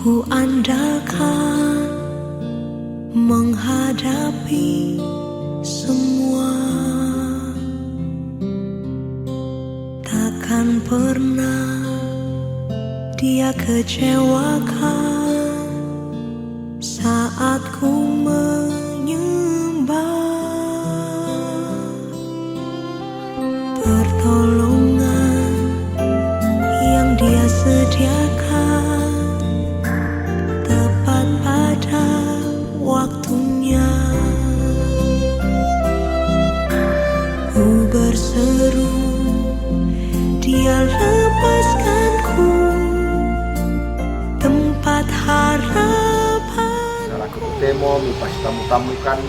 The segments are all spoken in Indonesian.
Ku andalkan menghadapi semua, takkan pernah dia kecewakan saat ku menyembah. Pertolongan yang dia sediakan tepat pada waktunya. Ku berseru, dia lepaskanku tempat harapan. Salah ku temo lupas tamu-tamukan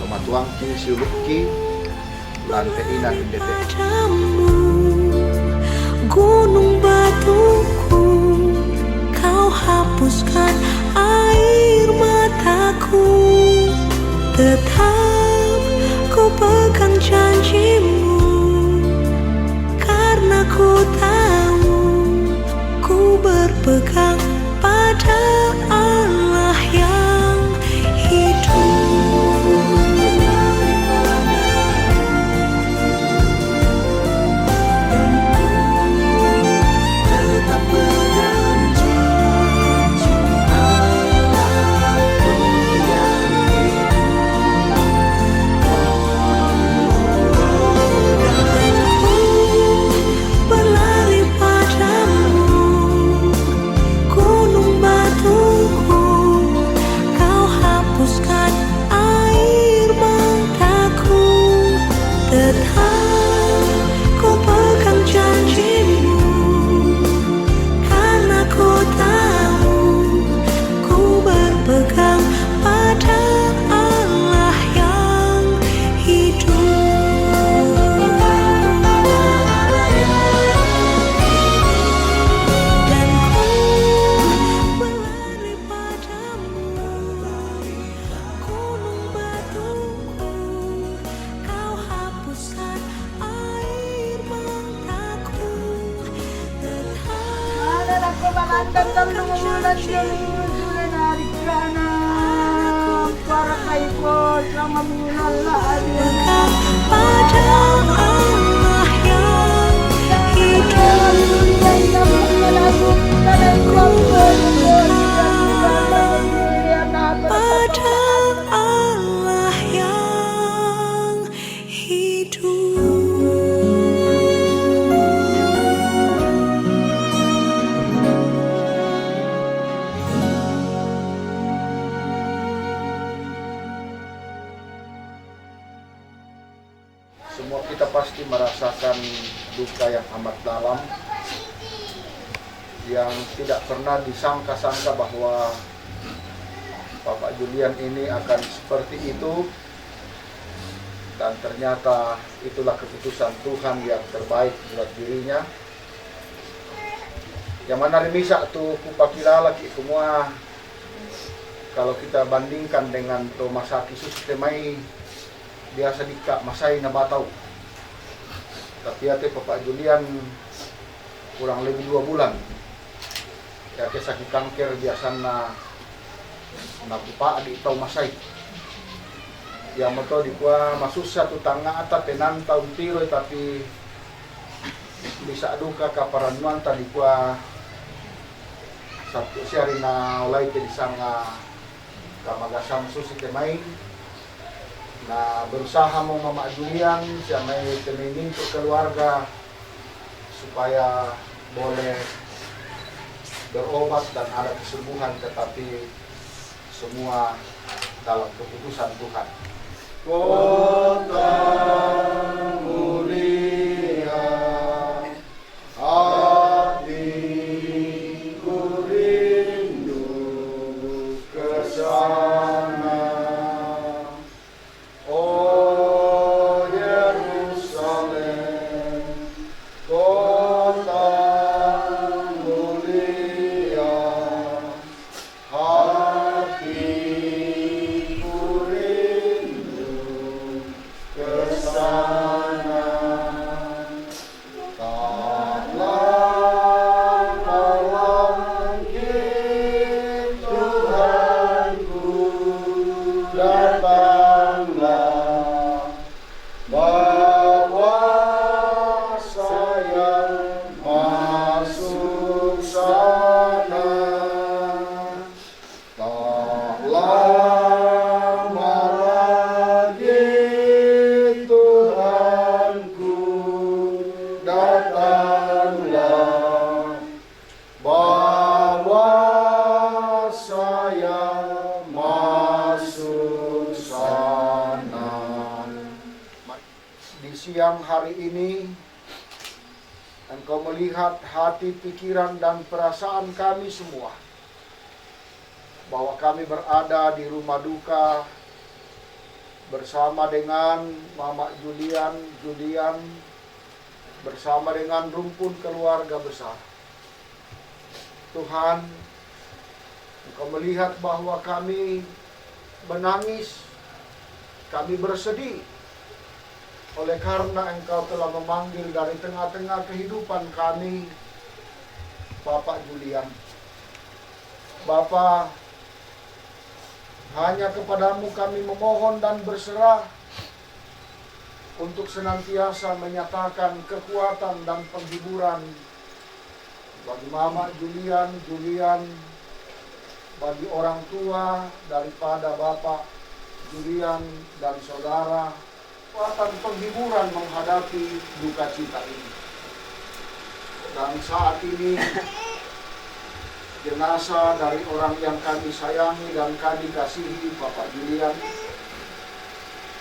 tomatuangki siulukki lantai inan indete. Padamu, gunung batuku, kau hapuskan air mataku. Tetap ku pegang janjimu, karena ku tahu ku berpegang pada Allah yang hidup. Pada Allah yang hidup. Semua kita pasti merasakan duka yang amat dalam, yang tidak pernah disangka-sangka bahwa Bapak Julian ini akan seperti itu, dan ternyata itulah keputusan Tuhan yang terbaik buat dirinya. Yang mana remisa tuh kupakilala ki semua, kalau kita bandingkan dengan Tomasaki Sustemai biasa dikak masai na batau, tapi ate Bapak Julian kurang lebih 2 bulan ya ke sakit kanker biasa na nakupa di tau masai yang moto di kuah masusah tu tanga ata penanta untiro, tapi bisa duka kaparanuan tadi kuah satu siari na ulai di sanga kamagasam susi temai na berusaha mau Mama Julian siapa temenin untuk keluarga supaya boleh berobat dan ada kesembuhan, tetapi semua dalam keputusan Tuhan. Kota mulia, hatiku rindu ke sana. Oh Yerusalem, kota mulia, hatiku rindu ke sana. Bawa saya masuk sana, tak lama lagi Tuhanku datanglah. Bawa saya masuk sana. Di siang hari ini, Engkau melihat hati, pikiran, dan perasaan kami semua, bahwa kami berada di rumah duka bersama dengan Mama Julian, bersama dengan rumpun keluarga besar. Tuhan, Engkau melihat bahwa kami menangis, kami bersedih, oleh karena Engkau telah memanggil dari tengah-tengah kehidupan kami Bapak Julian. Bapa, hanya kepadamu kami memohon dan berserah untuk senantiasa menyatakan kekuatan dan penghiburan bagi Mama Julian, bagi orang tua daripada Bapak Julian dan saudara, kekuatan penghiburan menghadapi duka cita ini. Dan saat ini jenazah dari orang yang kami sayangi dan kami kasihi, Bapak Julian,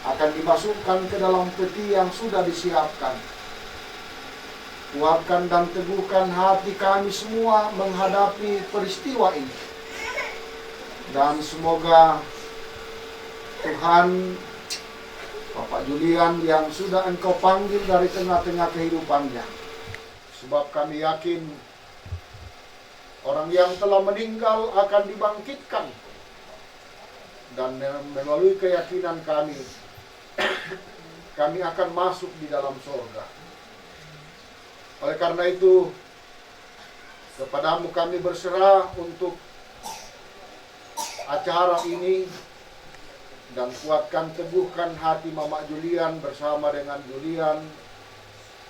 akan dimasukkan ke dalam peti yang sudah disiapkan. Kuatkan dan teguhkan hati kami semua menghadapi peristiwa ini. Dan semoga Tuhan, Bapak Julian yang sudah Engkau panggil dari tengah-tengah kehidupannya. Sebab kami yakin orang yang telah meninggal akan dibangkitkan. Dan melalui keyakinan kami, kami akan masuk di dalam surga. Oleh karena itu, kepadamu kami berserah untuk acara ini. Dan kuatkan, teguhkan hati Mama Julian bersama dengan Julian,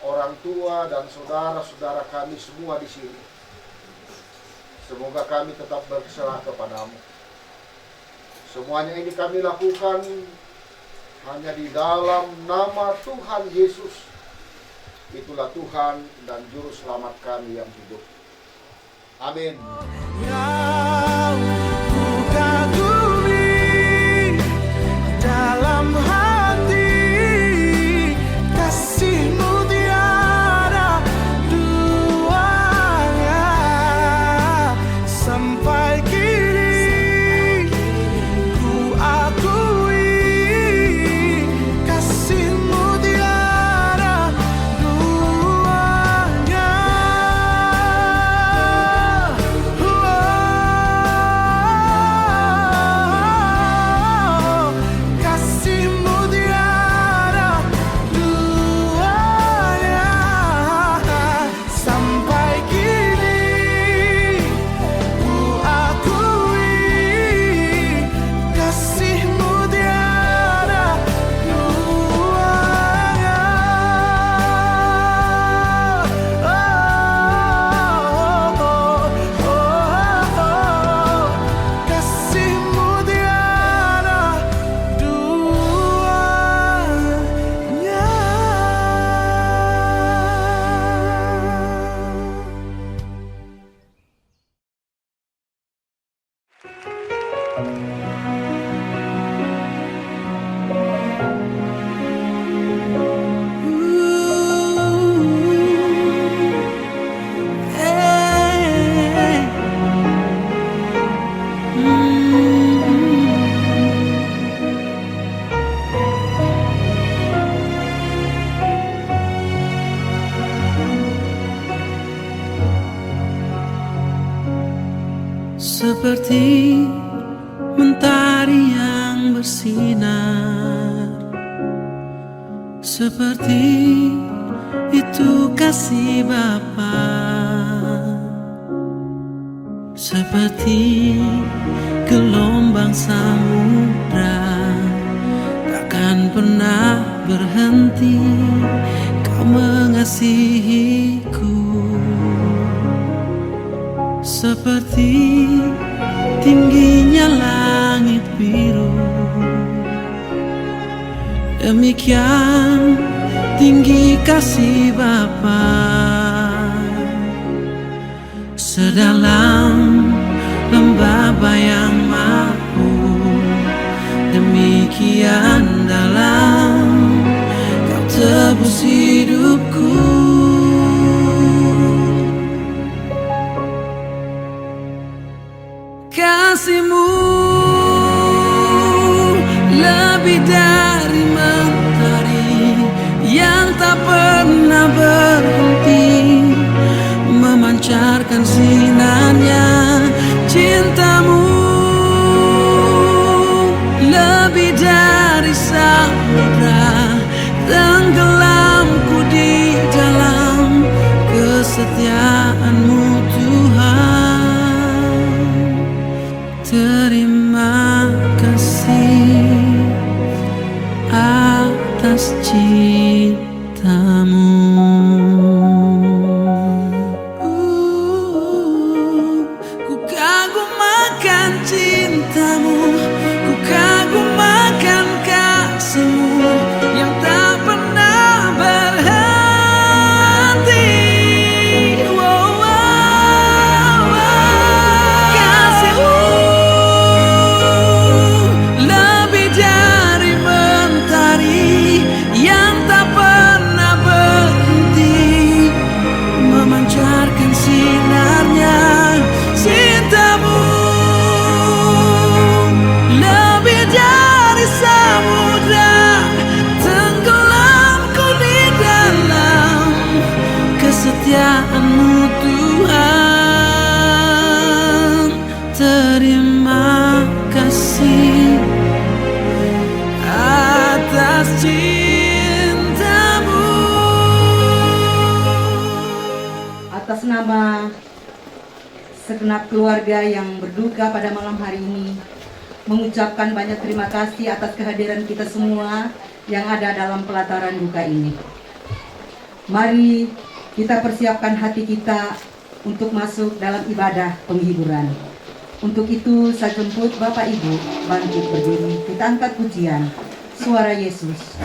orang tua dan saudara-saudara kami semua di sini. Semoga kami tetap berserah kepadamu. Semuanya ini kami lakukan hanya di dalam nama Tuhan Yesus. Itulah Tuhan dan Juru Selamat kami yang hidup. Amin. Dalam hati kasih-Mu tiada duanya, sampai kini ku akui kasih-Mu tiada duanya. Seperti mentari yang bersinar, seperti itu kasih Bapa, seperti gelombang samudra takkan pernah berhenti kau mengasihiku. Seperti tingginya langit biru, demikian tinggi kasih Bapa. Sedalam lembah bayang mahu, demikian dalam kau tebus hidupku. Kasih-Mu lebih dari mentari yang tak pernah berhenti, memancarkan sinarnya. Cinta-Mu lebih dari samudra, tenggelamku di dalam kesetiaan-Mu Tuhan. Terima kasih atas cinta-Mu. Ku kagum akan cinta-Mu, ku kagum akan kasih-Mu yang tak pernah berhenti. Wow, wow, wow. Kasih-Mu lebih dari mentari yang tak pernah berhenti, memancarkan sinarnya. Cinta-Mu lebih dari samudra, tenggelamku di dalam kesetiaan-Mu Tuhan. Terima kasih atas cinta-Mu. Atas nama segenap keluarga yang berduka pada malam hari ini, mengucapkan banyak terima kasih atas kehadiran kita semua yang ada dalam pelataran duka ini. Mari kita persiapkan hati kita untuk masuk dalam ibadah penghiburan. Untuk itu saya jemput Bapak Ibu bangkit berdiri, kita angkat pujian Suara Yesus.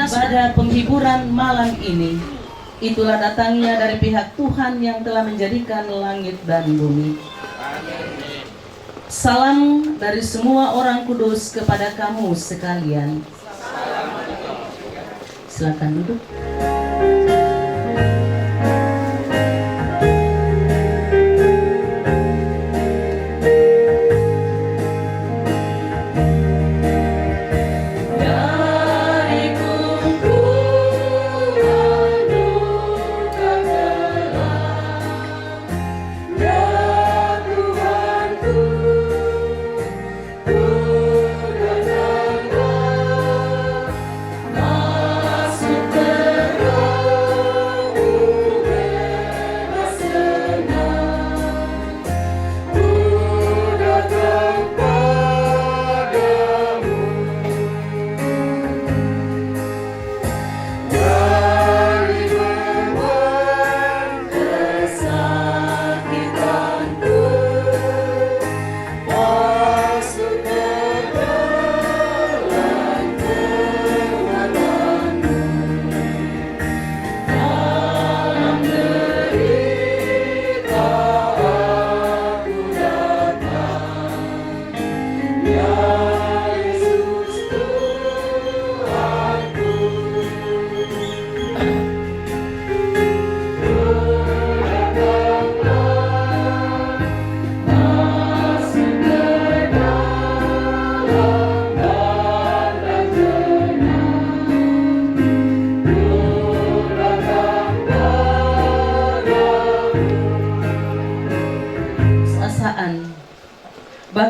Pada penghiburan malam ini, itulah datangnya dari pihak Tuhan yang telah menjadikan langit dan bumi. Salam dari semua orang kudus kepada kamu sekalian. Silakan duduk. Masuk terang.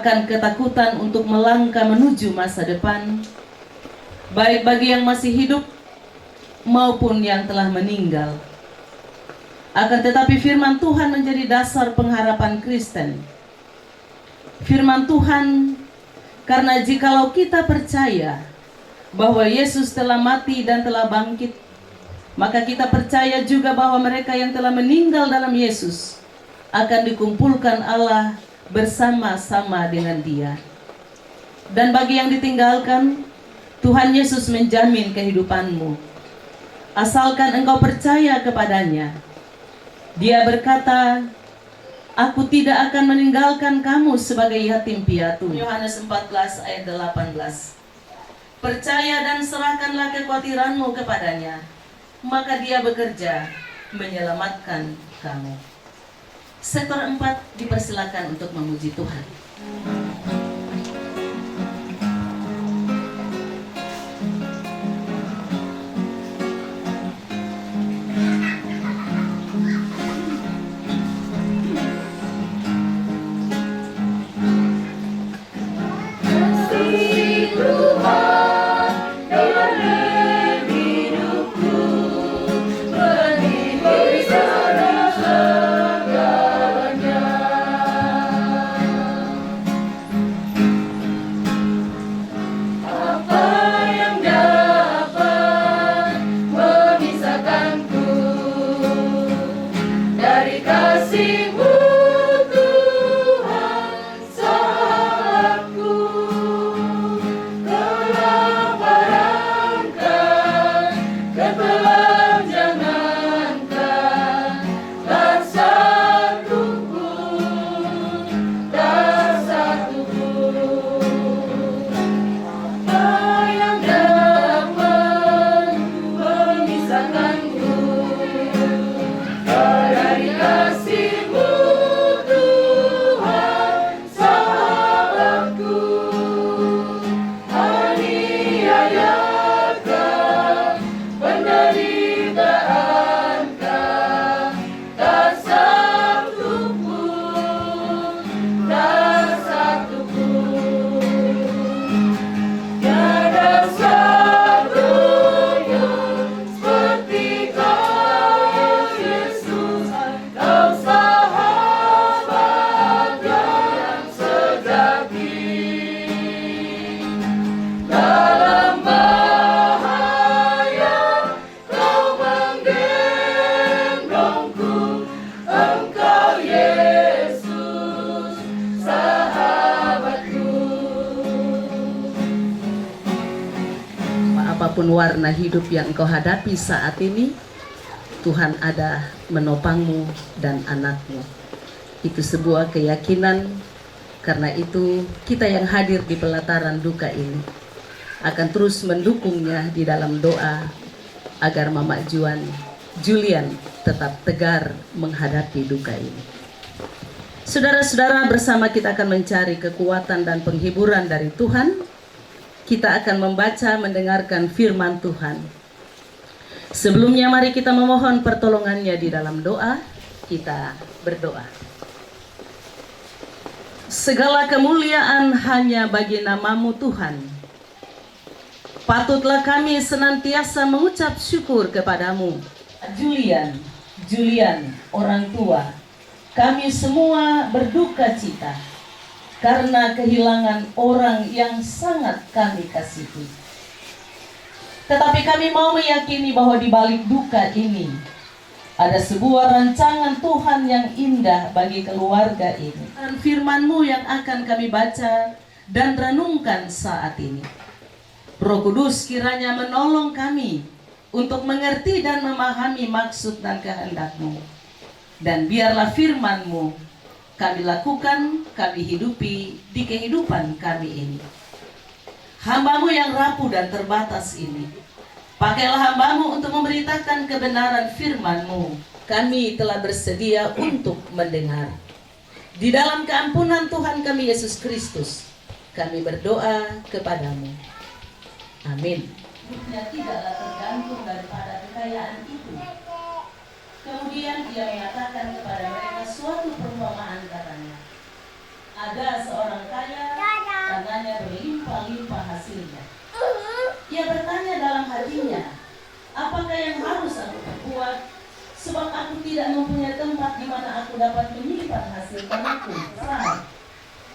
akan ketakutan untuk melangkah menuju masa depan, baik bagi yang masih hidup maupun yang telah meninggal. Akan tetapi firman Tuhan menjadi dasar pengharapan Kristen. Firman Tuhan, karena jikalau kita percaya bahwa Yesus telah mati dan telah bangkit, maka kita percaya juga bahwa mereka yang telah meninggal dalam Yesus akan dikumpulkan Allah bersama-sama dengan Dia. Dan bagi yang ditinggalkan, Tuhan Yesus menjamin kehidupanmu, asalkan engkau percaya kepadanya. Dia berkata, "Aku tidak akan meninggalkan kamu sebagai yatim piatu." Yohanes 14 ayat 18. Percaya dan serahkanlah kekhawatiranmu kepadanya, maka Dia bekerja menyelamatkan kamu. Sektor 4 dipersilakan untuk memuji Tuhan. Apapun warna hidup yang engkau hadapi saat ini, Tuhan ada menopangmu dan anakmu. Itu sebuah keyakinan. Karena itu kita yang hadir di pelataran duka ini akan terus mendukungnya di dalam doa agar Mama Julian tetap tegar menghadapi duka ini. Saudara-saudara, bersama kita akan mencari kekuatan dan penghiburan dari Tuhan. Kita akan membaca, mendengarkan firman Tuhan. Sebelumnya mari kita memohon pertolongannya di dalam doa. Kita berdoa. Segala kemuliaan hanya bagi nama-Mu Tuhan. Patutlah kami senantiasa mengucap syukur kepadamu. Julian, orang tua, kami semua berduka cita karena kehilangan orang yang sangat kami kasihi. Tetapi kami mau meyakini bahwa di balik duka ini ada sebuah rancangan Tuhan yang indah bagi keluarga ini. Dan firman-Mu yang akan kami baca dan renungkan saat ini. Roh Kudus kiranya menolong kami untuk mengerti dan memahami maksud dan kehendak-Mu. Dan biarlah firman-Mu kami lakukan, kami hidupi di kehidupan kami ini. Hamba-Mu yang rapuh dan terbatas ini, pakailah hamba-Mu untuk memberitakan kebenaran firman-Mu. Kami telah bersedia untuk mendengar. Di dalam keampunan Tuhan kami Yesus Kristus, kami berdoa kepadamu. Amin. Hidupnya tidaklah tergantung daripada kekayaan itu. Kemudian Dia mengatakan kepada mereka suatu perumpamaan, katanya, Ada seorang kaya, tanahnya berlimpah-limpah hasilnya. Ia bertanya dalam hatinya, apakah yang harus aku perbuat? Sebab aku tidak mempunyai tempat di mana aku dapat menyimpan hasil tanahku.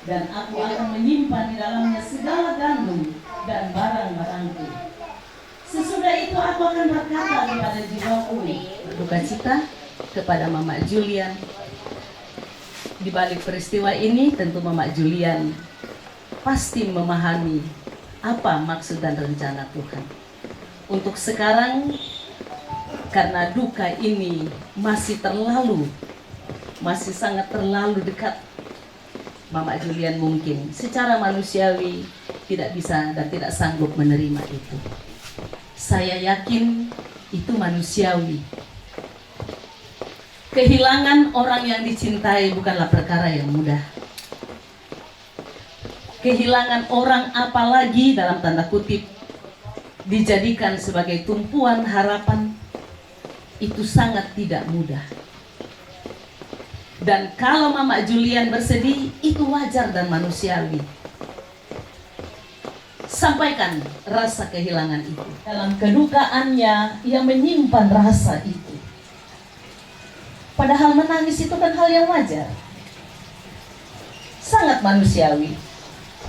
Dan aku akan menyimpan di dalamnya segala gandum dan barang-barangku. Sesudah itu aku akan berkata kepada jiwaku, berduka cita kepada Mama Julian. Di balik peristiwa ini tentu Mama Julian pasti memahami apa maksud dan rencana Tuhan. Untuk sekarang, karena duka ini masih sangat terlalu dekat, Mama Julian mungkin secara manusiawi tidak bisa dan tidak sanggup menerima itu. Saya yakin itu manusiawi. Kehilangan orang yang dicintai bukanlah perkara yang mudah. Kehilangan orang, apalagi dalam tanda kutip dijadikan sebagai tumpuan harapan, itu sangat tidak mudah. Dan kalau Mama Julian bersedih, itu wajar dan manusiawi. Sampaikan rasa kehilangan itu. Dalam kedukaannya, ia menyimpan rasa itu. Padahal menangis itu kan hal yang wajar. Sangat manusiawi.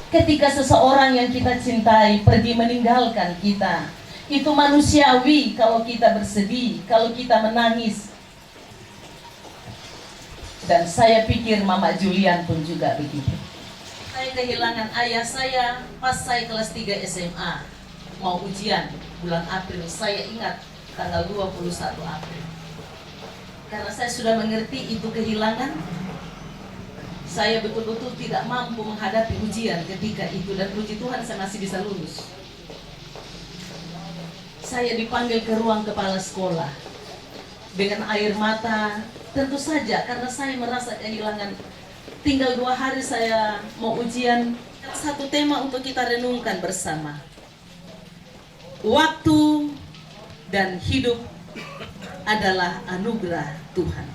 Ketika seseorang yang kita cintai pergi meninggalkan kita, itu manusiawi kalau kita bersedih, kalau kita menangis. Dan saya pikir Mama Julian pun juga begitu. Saya kehilangan ayah saya pas saya kelas 3 SMA. Mau ujian bulan April, saya ingat tanggal 21 April. Karena saya sudah mengerti itu kehilangan, saya betul-betul tidak mampu menghadapi ujian ketika itu. Dan puji Tuhan saya masih bisa lulus. Saya dipanggil ke ruang kepala sekolah dengan air mata. Tentu saja karena saya merasa kehilangan. Tinggal 2 hari saya mau ujian. Satu tema untuk kita renungkan bersama. Waktu dan hidup adalah anugerah Tuhan.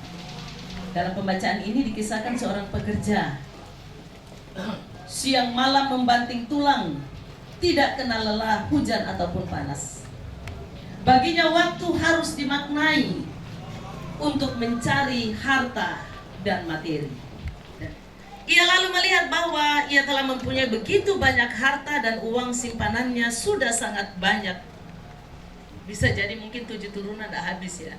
Dalam pembacaan ini dikisahkan seorang pekerja. Siang malam membanting tulang, tidak kenal lelah hujan ataupun panas. Baginya waktu harus dimaknai untuk mencari harta dan materi. Ia lalu melihat bahwa ia telah mempunyai begitu banyak harta dan uang simpanannya sudah sangat banyak. Bisa jadi mungkin 7 turunan dah habis ya.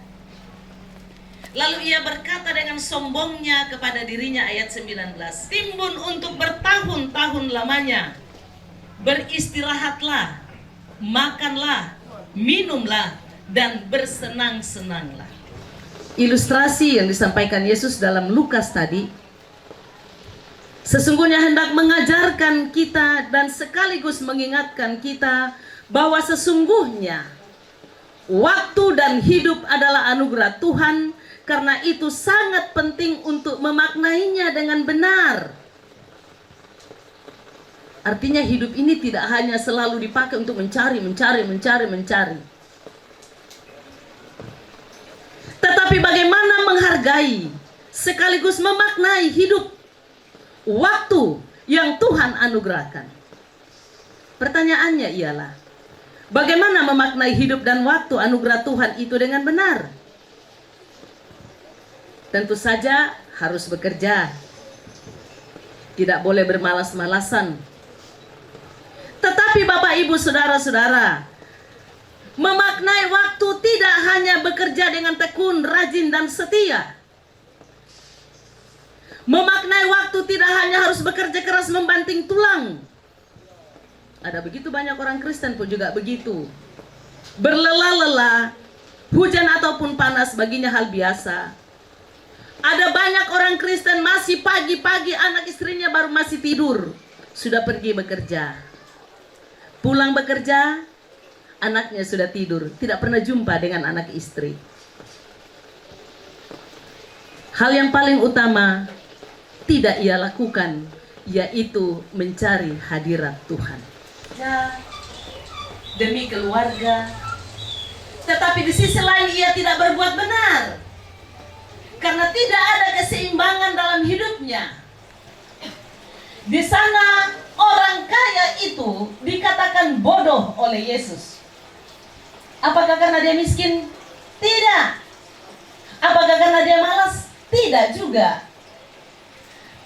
Lalu ia berkata dengan sombongnya kepada dirinya, ayat 19, timbun untuk bertahun-tahun lamanya, beristirahatlah, makanlah, minumlah, dan bersenang-senanglah. Ilustrasi yang disampaikan Yesus dalam Lukas tadi sesungguhnya hendak mengajarkan kita dan sekaligus mengingatkan kita bahwa sesungguhnya waktu dan hidup adalah anugerah Tuhan. Karena itu sangat penting untuk memaknainya dengan benar. Artinya hidup ini tidak hanya selalu dipakai untuk mencari. Tetapi bagaimana menghargai sekaligus memaknai hidup, waktu yang Tuhan anugerahkan. Pertanyaannya ialah, bagaimana memaknai hidup dan waktu anugerah Tuhan itu dengan benar? Tentu saja harus bekerja. Tidak boleh bermalas-malasan. Tetapi Bapak Ibu Saudara-saudara, memaknai waktu tidak hanya bekerja dengan tekun, rajin, dan setia. Memaknai waktu tidak hanya harus bekerja keras membanting tulang. Ada begitu banyak orang Kristen pun juga begitu. Berlelah-lelah, hujan ataupun panas baginya hal biasa. Ada banyak orang Kristen masih pagi-pagi anak istrinya baru masih tidur, sudah pergi bekerja. Pulang bekerja, anaknya sudah tidur, tidak pernah jumpa dengan anak istri. Hal yang paling utama tidak ia lakukan, yaitu mencari hadirat Tuhan. Demi keluarga, tetapi di sisi lain ia tidak berbuat benar. Karena tidak ada keseimbangan dalam hidupnya. Di sana orang kaya itu dikatakan bodoh oleh Yesus. Apakah karena dia miskin? Tidak. Apakah karena dia malas? Tidak juga.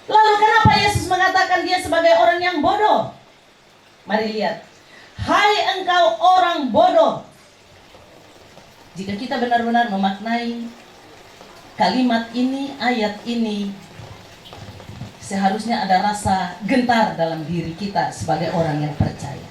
Lalu kenapa Yesus mengatakan dia sebagai orang yang bodoh? Mari lihat. Hai engkau orang bodoh. Jika kita benar-benar memaknai kalimat ini, ayat ini, seharusnya ada rasa gentar dalam diri kita sebagai orang yang percaya.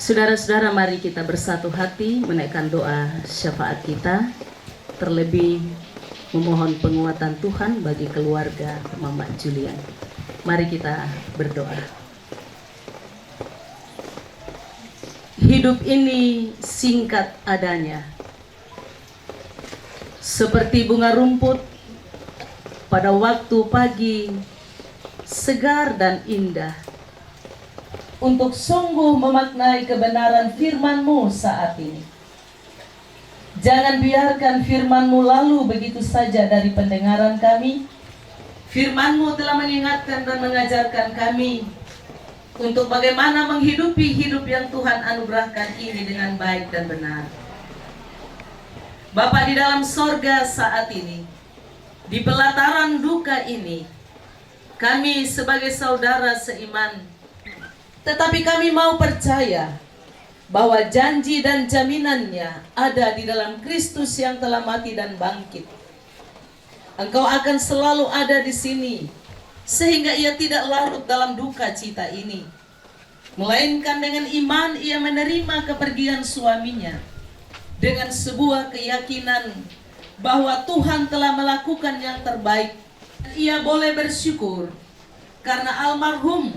Saudara-saudara, mari kita bersatu hati menaikkan doa syafaat kita, terlebih memohon penguatan Tuhan bagi keluarga Mama Julian. Mari kita berdoa. Hidup ini singkat adanya, seperti bunga rumput pada waktu pagi, segar dan indah. Untuk sungguh memaknai kebenaran firman-Mu saat ini. Jangan biarkan firman-Mu lalu begitu saja dari pendengaran kami. Firman-Mu telah mengingatkan dan mengajarkan kami untuk bagaimana menghidupi hidup yang Tuhan anugerahkan ini dengan baik dan benar. Bapa di dalam sorga saat ini, di pelataran duka ini, kami sebagai saudara seiman, tetapi kami mau percaya bahwa janji dan jaminannya ada di dalam Kristus yang telah mati dan bangkit. Engkau akan selalu ada di sini, sehingga ia tidak larut dalam duka cita ini. Melainkan dengan iman ia menerima kepergian suaminya, dengan sebuah keyakinan bahwa Tuhan telah melakukan yang terbaik. Ia boleh bersyukur karena almarhum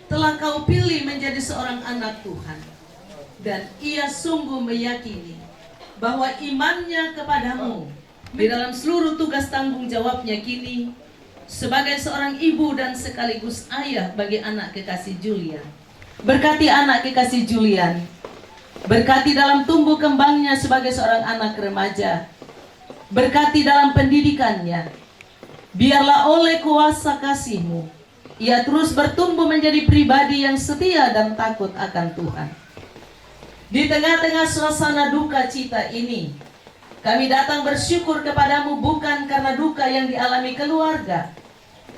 telah Kau pilih menjadi seorang anak Tuhan. Dan ia sungguh meyakini bahwa imannya kepadamu di dalam seluruh tugas tanggung jawabnya kini sebagai seorang ibu dan sekaligus ayah bagi anak kekasih Julian. Berkati anak kekasih Julian, berkati dalam tumbuh kembangnya sebagai seorang anak remaja, berkati dalam pendidikannya. Biarlah oleh kuasa kasih-Mu ia terus bertumbuh menjadi pribadi yang setia dan takut akan Tuhan. Di tengah-tengah suasana duka cita ini, kami datang bersyukur kepadamu bukan karena duka yang dialami keluarga,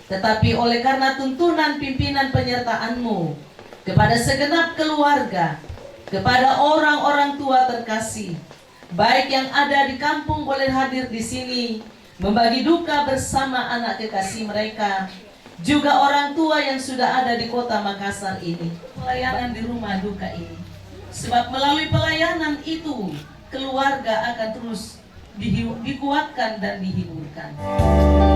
tetapi oleh karena tuntunan pimpinan penyertaan-Mu kepada segenap keluarga, kepada orang-orang tua terkasih, baik yang ada di kampung boleh hadir di sini, membagi duka bersama anak kekasih mereka, juga orang tua yang sudah ada di kota Makassar ini, pelayanan di rumah duka ini. Sebab melalui pelayanan itu, keluarga akan terus dikuatkan dan dihiburkan. Terima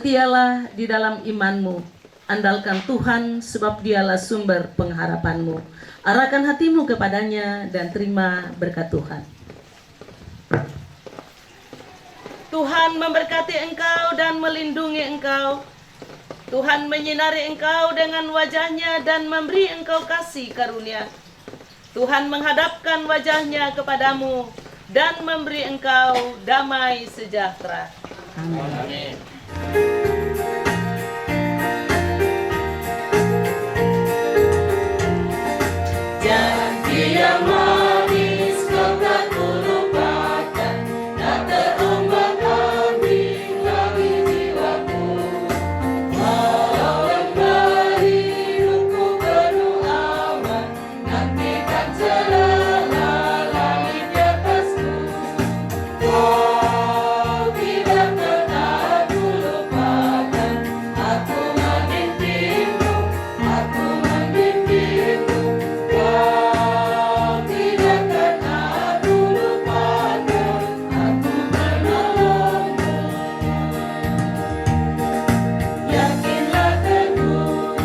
Setialah di dalam imanmu, andalkan Tuhan sebab Dialah sumber pengharapanmu. Arahkan hatimu kepadanya dan terima berkat Tuhan. Tuhan memberkati engkau dan melindungi engkau. Tuhan menyinari engkau dengan wajah-Nya dan memberi engkau kasih karunia. Tuhan menghadapkan wajah-Nya kepadamu dan memberi engkau damai sejahtera. Amin. Janji yang manis kau tak kulupakan, tak terombang-ambing lagi jiwaku. Walau lembah hidupku penuh awan, nantikan celah langit di atasku. Kau tidak pernah kulupakan, aku memimpimu, aku memimpimu. Kau tidak pernah kulupakan, aku menolongmu. Yakinlah teguh. Kau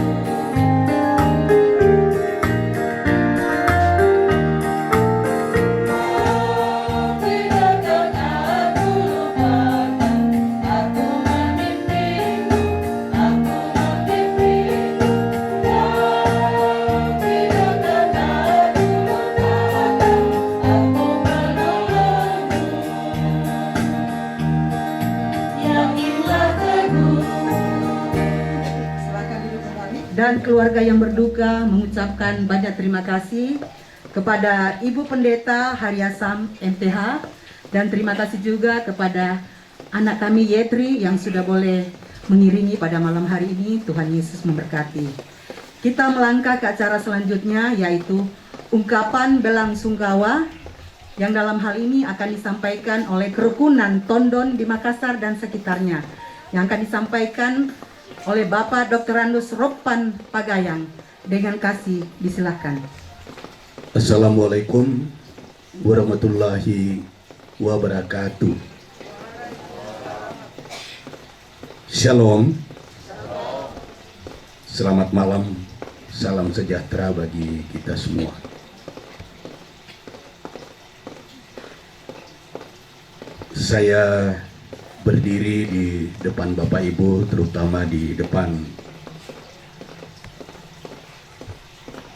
tidak pernah kulupakan, aku memimpimu, aku memimpimu. Kau tidak pernah kulupakan, aku menolongmu. Yakinlah teguh. Silakan duduk kembali. Dan keluarga yang berduka mengucapkan banyak terima kasih kepada Ibu Pendeta Haryasam MTH, dan terima kasih juga kepada anak kami Yetri yang sudah boleh mengiringi pada malam hari ini. Tuhan Yesus memberkati. Kita melangkah ke acara selanjutnya, yaitu ungkapan belangsungkawa yang dalam hal ini akan disampaikan oleh kerukunan Tondon di Makassar dan sekitarnya, yang akan disampaikan oleh Bapak Dr. Randus Ropan Pagayang. Dengan kasih disilahkan. Assalamualaikum warahmatullahi wabarakatuh. Shalom. Selamat malam. Salam sejahtera bagi kita semua. Saya berdiri di depan Bapak Ibu, terutama di depan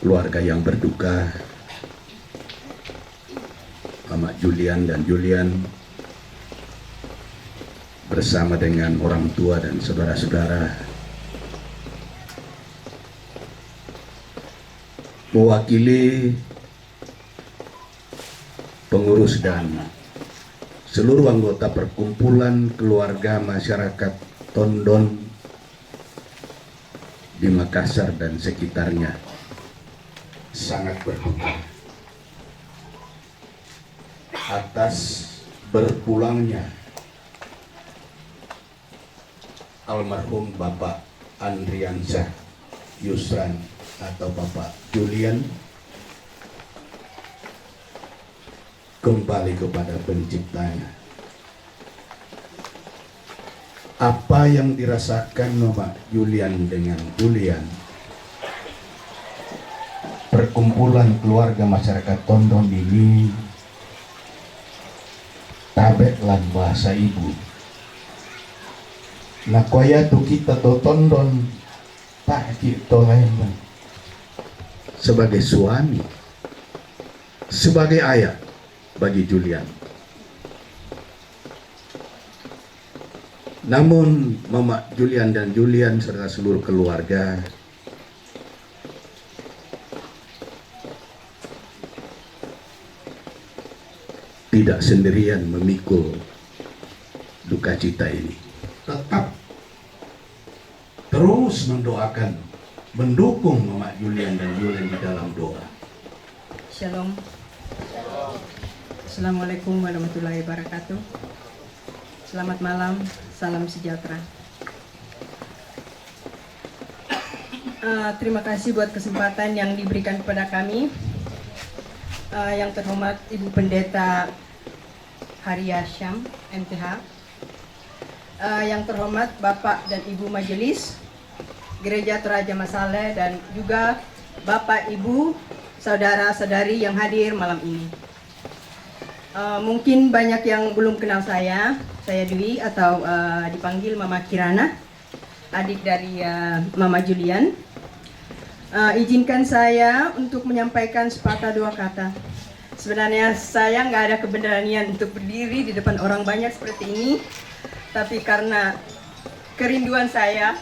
keluarga yang berduka, Mama Julian dan Julian, bersama dengan orang tua dan saudara-saudara, mewakili pengurus dan seluruh anggota perkumpulan keluarga masyarakat Tondon di Makassar dan sekitarnya, sangat berduka atas berpulangnya almarhum Bapak Andriansyah Yusran atau Bapak Julian kembali kepada penciptanya. Apa yang dirasakan Bapak Julian dengan Julian, perkumpulan keluarga masyarakat Tondon ini, tabek lan bahasa ibu. Nakoya tu kita to Tondon tak kita lain sebagai suami, sebagai ayah bagi Julian. Namun Mama Julian dan Julian serta seluruh keluarga tidak sendirian memikul duka cita ini. Tetap terus mendoakan, mendukung Mama Julian dan Julian di dalam doa. Shalom. Assalamualaikum warahmatullahi wabarakatuh. Selamat malam, salam sejahtera. Terima kasih buat kesempatan yang diberikan kepada kami. Yang terhormat Ibu Pendeta Haryasam MTH. Yang terhormat Bapak dan Ibu Majelis Gereja Toraja Masale dan juga Bapak, Ibu, saudara-saudari yang hadir malam ini. Mungkin banyak yang belum kenal saya Dwi atau dipanggil Mama Kirana, adik dari Mama Julian. Izinkan saya untuk menyampaikan sepatah dua kata. Sebenarnya saya nggak ada keberanian untuk berdiri di depan orang banyak seperti ini, tapi karena kerinduan saya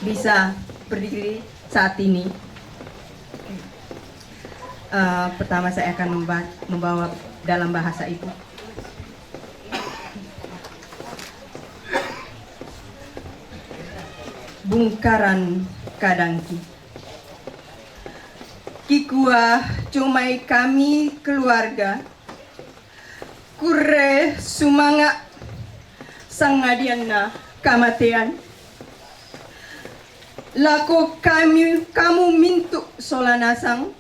bisa berdiri saat ini. Pertama saya akan membawa dalam bahasa ibu. Bungkaran kadangki kikuah cumai kami keluarga kure sumanga sangadiana kamatean lako kamu mintu solanasang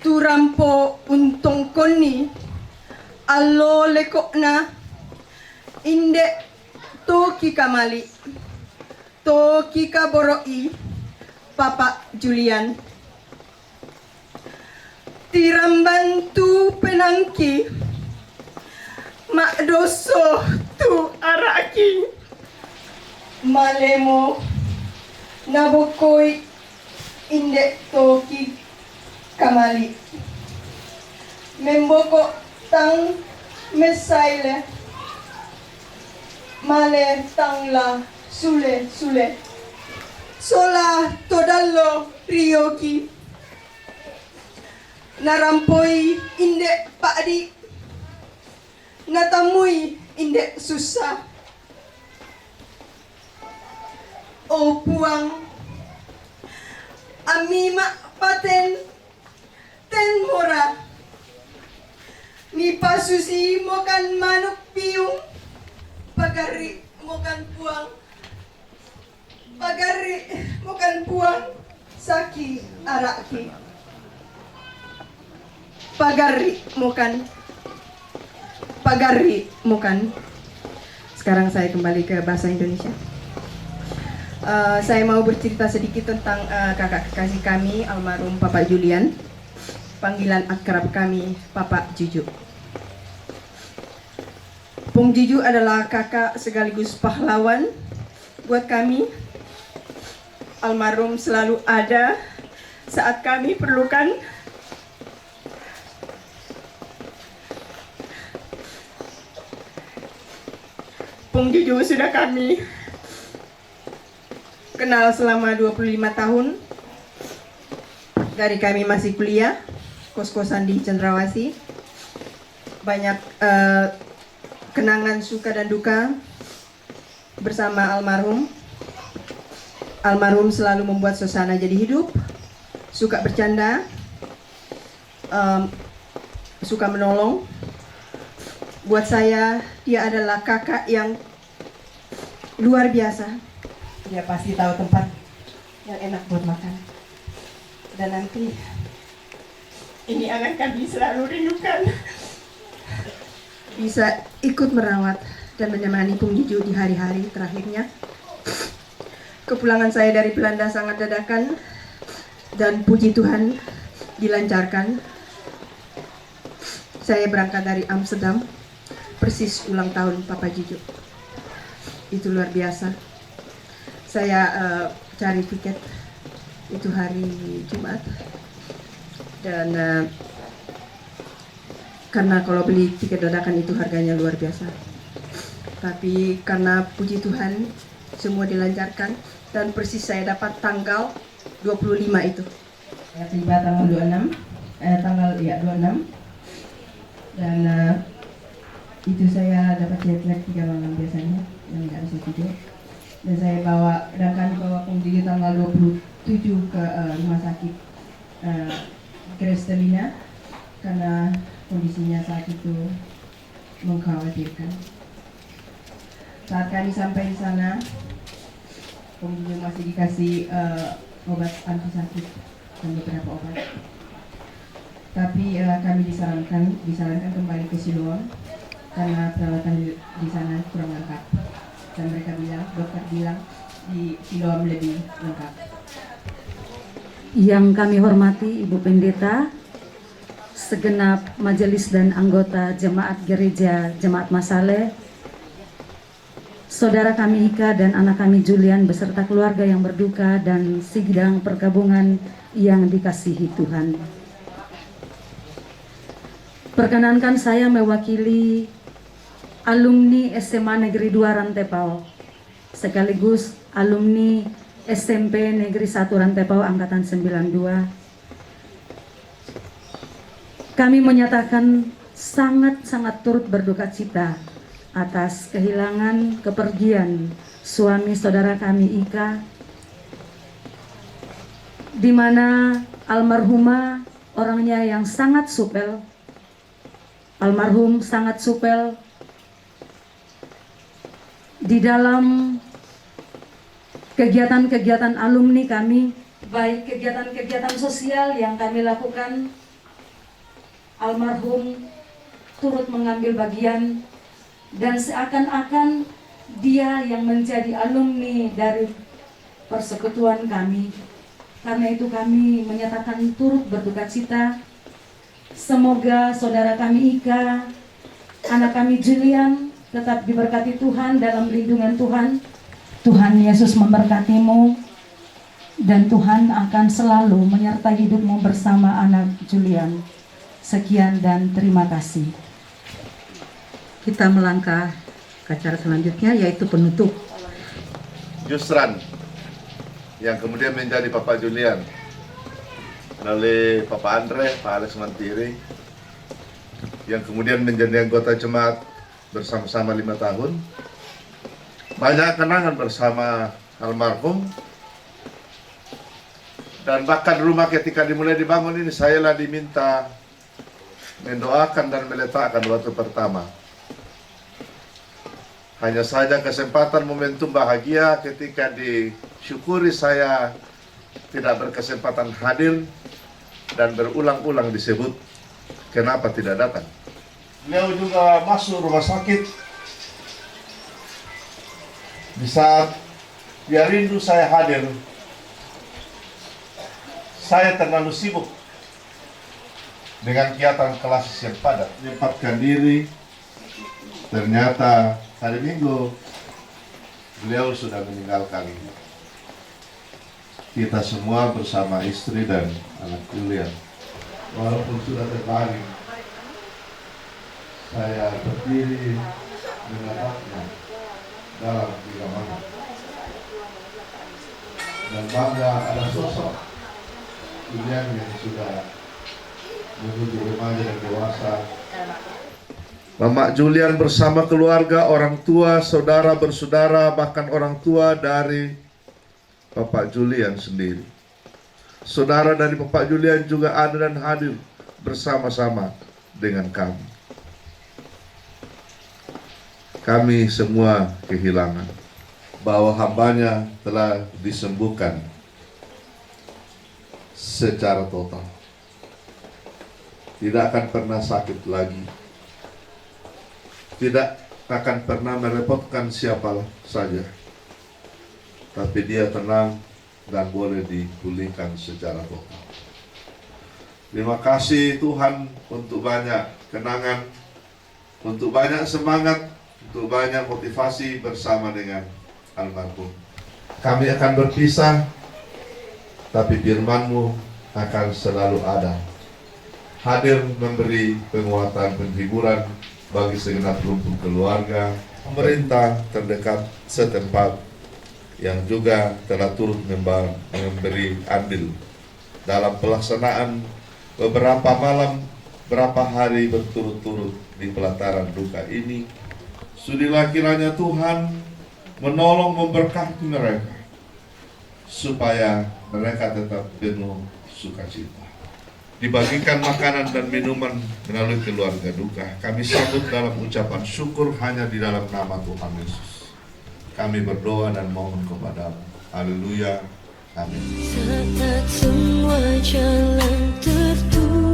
turampo untong koni allo lekokna inde toki kamali toki kaboroi Papa Julian tirambantu penangki mak doso tu araki malemo nabokoi inde toki kamali memboko tang mesaile male tangla sule sola todallo rioki narampoi inde pakdi natamui inde susah o puang amima paten ten mora ni pasusi mokan manuk piung pagari mokan puang saki araki pagari mokan. Sekarang saya kembali ke bahasa Indonesia. Saya mau bercerita sedikit tentang kakak kekasih kami almarhum Papa Julian. Panggilan akrab kami Papa Juju. Pung Juju adalah kakak sekaligus pahlawan buat kami. Almarhum selalu ada saat kami perlukan. Pung Juju sudah kami kenal selama 25 tahun. Dari kami masih kuliah, kos-kosan di Cendrawasih. Banyak kenangan suka dan duka bersama almarhum. Almarhum selalu membuat suasana jadi hidup, suka bercanda, suka menolong. Buat saya, dia adalah kakak yang luar biasa. Dia pasti tahu tempat yang enak buat makan. Dan nanti ini akan kami selalu rindukan. Bisa ikut merawat dan menemani Pung Juju di hari-hari terakhirnya. Kepulangan saya dari Belanda sangat dadakan dan puji Tuhan dilancarkan. Saya berangkat dari Amsterdam, persis ulang tahun Papa Juju. Itu luar biasa. Saya cari tiket itu hari Jumat dan karena kalau beli tiket dadakan itu harganya luar biasa. Tapi karena puji Tuhan semua dilancarkan. Dan persis saya dapat tanggal 25 itu. Saya tiba tanggal 26. Dan itu saya dapat jet lag 3 malam biasanya yang tidak bisa tidur. Dan saya bawa Pung Juju tanggal 27 ke rumah sakit Kristalina karena kondisinya saat itu mengkhawatirkan. Saat kami sampai di sana, Pung Juju masih dikasih obat anti sakit dan beberapa obat. tapi kami disarankan kembali ke Siloam karena perawatan di sana kurang lengkap. Dan dokter bilang di Siloam lebih lengkap. Yang kami hormati Ibu Pendeta, segenap majelis dan anggota Jemaat Gereja Jemaat Masaleh, saudara kami Ika dan anak kami Julian beserta keluarga yang berduka dan sidang pergabungan yang dikasihi Tuhan. Perkenankan saya mewakili alumni SMA Negeri 2 Rantepao sekaligus alumni SMP Negeri 1 Rantepao Angkatan 92. Kami menyatakan sangat-sangat turut berduka cita atas kehilangan kepergian suami saudara kami Ika, di mana almarhumah orangnya yang sangat supel. Almarhum sangat supel di dalam kegiatan-kegiatan alumni kami, baik kegiatan-kegiatan sosial yang kami lakukan, almarhum turut mengambil bagian dan seakan-akan dia yang menjadi alumni dari persekutuan kami. Karena itu kami menyatakan turut berduka cita. Semoga saudara kami Ika, anak kami Julian tetap diberkati Tuhan dalam lindungan Tuhan. Tuhan Yesus memberkatimu dan Tuhan akan selalu menyertai hidupmu bersama anak Julian. Sekian dan terima kasih. Kita melangkah ke acara selanjutnya, yaitu penutup. Yusran yang kemudian menjadi Papa Julian, melalui Papa Andre, Pak Alex Mantiri, yang kemudian menjadi anggota jemaat bersama-sama 5 tahun. Banyak kenangan bersama almarhum, dan bahkan rumah ketika dimulai dibangun ini saya lah diminta mendoakan dan meletakkan waktu pertama. Hanya saja kesempatan momentum bahagia ketika disyukuri saya tidak berkesempatan hadir dan berulang-ulang disebut kenapa tidak datang. Beliau juga masuk rumah sakit di saat dia rindu saya hadir. Saya terlalu sibuk dengan kegiatan kelas yang padat, menyempatkan diri. Ternyata hari Minggu beliau sudah meninggalkan kita semua bersama istri dan anak Julian. Walaupun sudah terbaring, saya berdiri menatapnya dalam firman dan bangga ada sosok Julian yang sudah menuju remaja dan dewasa. Mama Julian bersama keluarga, orang tua, saudara bersaudara, bahkan orang tua dari Bapak Julian sendiri. Saudara dari Bapak Julian juga ada dan hadir bersama-sama dengan kami. Kami semua kehilangan bahwa hambanya telah disembuhkan secara total. Tidak akan pernah sakit lagi. Tidak akan pernah merepotkan siapa saja. Tapi dia tenang dan boleh dipulihkan secara total. Terima kasih Tuhan untuk banyak kenangan, untuk banyak semangat, untuk banyak motivasi bersama dengan almarhum. Kami akan berpisah, tapi firman-Mu akan selalu ada. Hadir memberi penguatan, penghiburan bagi segenap rumpun keluarga, pemerintah terdekat setempat yang juga telah turut memberi andil dalam pelaksanaan beberapa malam, berapa hari berturut-turut di pelataran duka ini. Sudilah kiranya Tuhan menolong memberkati mereka supaya mereka tetap penuh sukacita. Dibagikan makanan dan minuman melalui keluarga duka. Kami sambut dalam ucapan syukur hanya di dalam nama Tuhan Yesus. Kami berdoa dan mohon kepada-Mu. Haleluya. Amin. Saat semua jalan tertutup.